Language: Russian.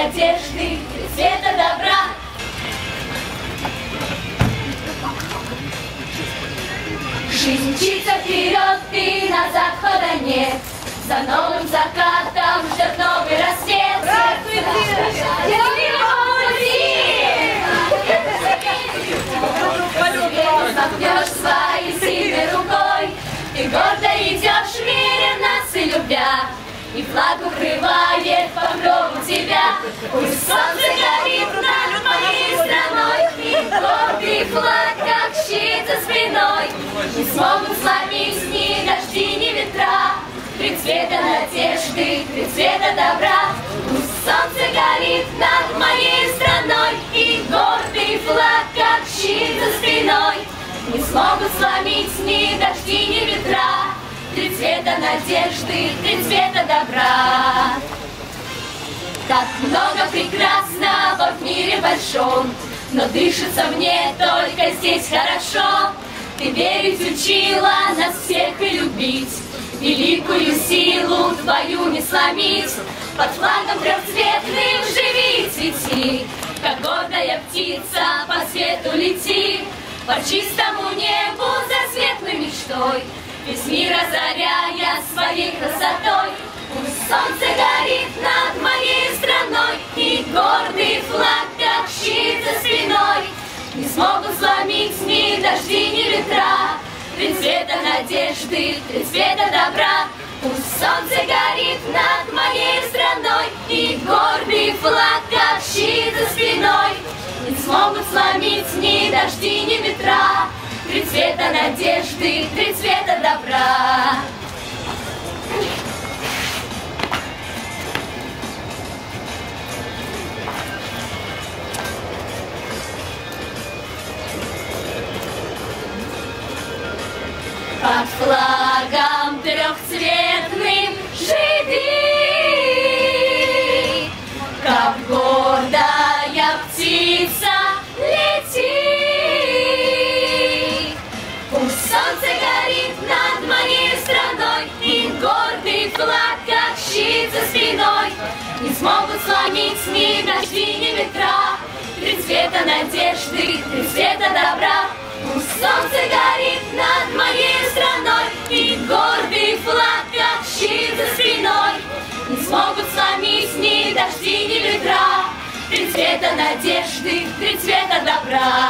надежды, три цвета добра. Жизнь мчится вперед, и назад хода нет. За новым закатом ждет новый рассвет. Махнешь своей сильной рукой, и гордо идешь, веря в нас и любя. И флаг укрывает покровом тебя. Пусть солнце горит над моей страной, и гордый флаг, как щит за спиной. Не смогут сломить ни дожди, ни ветра. Три цвета надежды, три цвета добра. Пусть солнце горит над моей страной, и гордый флаг, как щит за спиной. Не смогут сломить ни дожди, ни ветра. Три цвета надежды, три цвета добра. Так много прекрасного в мире большом, но дышится мне только здесь хорошо. Ты верить учила нас всех и любить, великую силу твою не сломить. Под флагом трехцветным живи и цвети, как гордая птица по свету лети. По чистому небу за светлой мечтой, весь мир озаряя своей красотой. Пусть солнце горит над моей страной, и гордый флаг, как щит за спиной. Не смогут сломить ни дожди, ни ветра. Три цвета надежды, три цвета добра. Пусть солнце горит над моей страной, и гордый флаг, как щит за спиной. Не смогут сломить ни дожди, ни ветра. Три цвета надежды, три цвета добра. Под флагом трехцветным живи, как гордая птица лети. Пусть солнце горит над моей страной, и гордый флаг, как щит за спиной. Не смогут сломить ни дожди, ни ветра. Три цвета надежды, три цвета добра. Пусть солнце горит над моей страной, и гордый флаг, как щит за спиной. Не смогут сломить ни дожди, ни ветра. Три цвета надежды, три цвета добра.